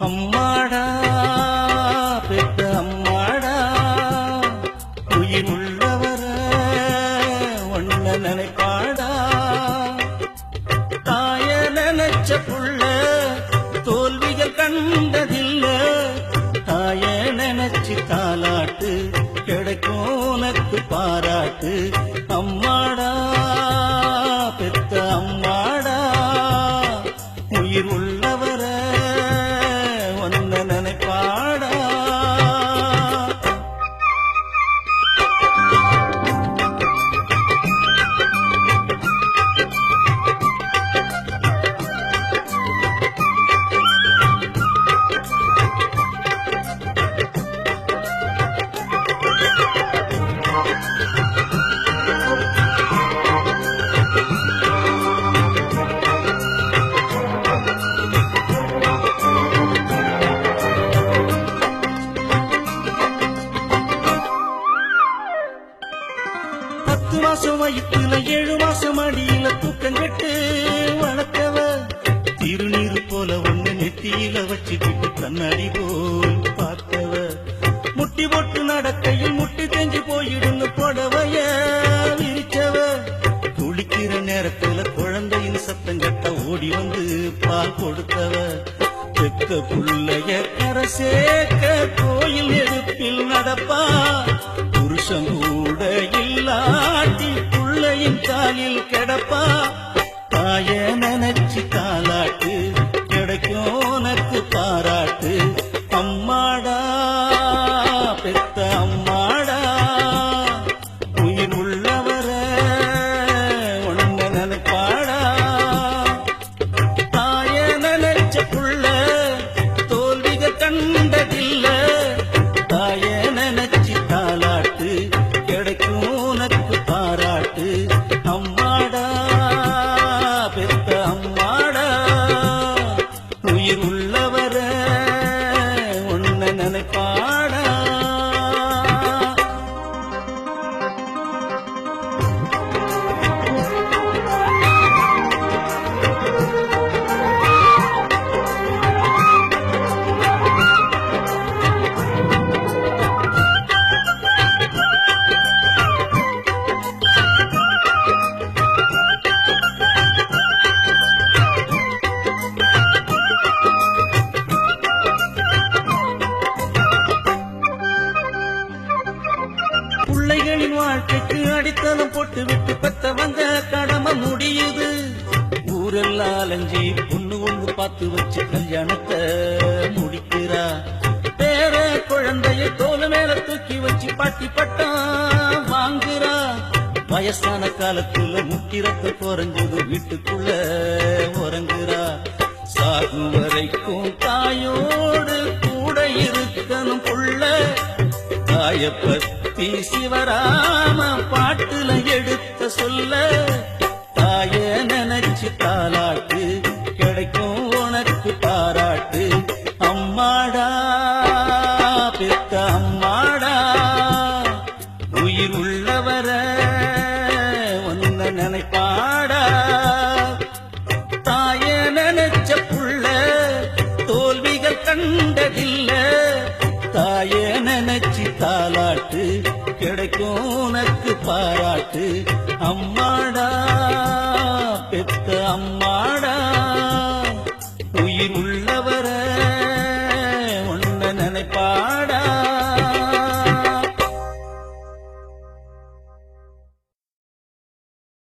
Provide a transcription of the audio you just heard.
அம்மாடா பெத்த அம்மாடா உயிர் உள்ளவர ஒன்ன நினைப்பாடா தாய நினைச்ச புள்ள தோல்விகள் கண்டதில்ல தாய நினைச்சு தாலாட்டு கிடைக்கும் உனக்கு பாராட்டு அம்மாடா பெத்த அம்மாடா உயிர் உள்ளவர ஒன்ன நினைப்பாடா பத்து மாசம் வயிற்றுல 7 மாசம் அடியில தூக்கம் கெட்டு வளர்த்தவ திருநீரு போல ஒண்ணு நெத்தியில வச்சுக்கிட்டு கண்ணாடி போல் பார்த்தவ முட்டி போட்டு நடக்கையில் முட்டி தெஞ்சு போயிடுன்னு புடவைய விரிச்சவ குளிக்கிற நேரத்துல குழந்தையின் சத்தம் கட்ட ஓடி வந்து பால் கொடுத்தவ பெத்த புள்ளைய கரை சேர்க்க கோயில் எடுப்பில் நடப்பா புருஷன் கூட இல்லாட்டி புள்ளையின் காலில் கிடப்பா தாய நினைச்சு தாலாட்டு கிடைக்கும் உனக்கு பாராட்டு அம்மாடா பெத்த அம்மாடா உயிர் உள்ளவர ஒன்ன நினைப்பாடா தாய நினைச்ச புள்ள தோல்விக கண்டதில்ல தாய நினைச்சு தாலாட்டு கிடைக்கும் உனக்கு பாராட்டு அம்மாடா பெத்த அம்மாடா உயிர் உள்ளவர ஒன்ன நினைப்பாடா பிள்ளைகளின் வாழ்க்கைக்கு அடித்தளம் போட்டு விட்டு பெத்தவங்க கடமை முடியுது ஊரெல்லாம் அலைஞ்சி பொண்ணு ஒண்ணு பார்த்து வச்சு கல்யாணத்தை முடிக்கிறா பேர குழந்தைய தோல் மேல தூக்கி வச்சு பாட்டி பட்டம் வாங்குறா வயசான காலத்துல முக்கிரத்தை குறைஞ்சது வீட்டுக்குள்ள உறங்குறா சாகும் வரைக்கும் தாயோடு கூட இருக்கணும் புள்ள தாய பத்தி சிவராம பாட்டுல எடுத்த சொல்ல தாய நினைச்சு தாலாட்டு கிடைக்கும் உனக்கு பாராட்டு அம்மாடா பெத்த அம்மாடா உயிர் உள்ளவர ஒன்ன நினைப்பாடா தாய நினைச்ச புள்ள தோல்விகள் கண்டதில்ல தாய நினைச்சு தாலாட்டு கிடைக்கும் உனக்கு பாராட்டு அம்மா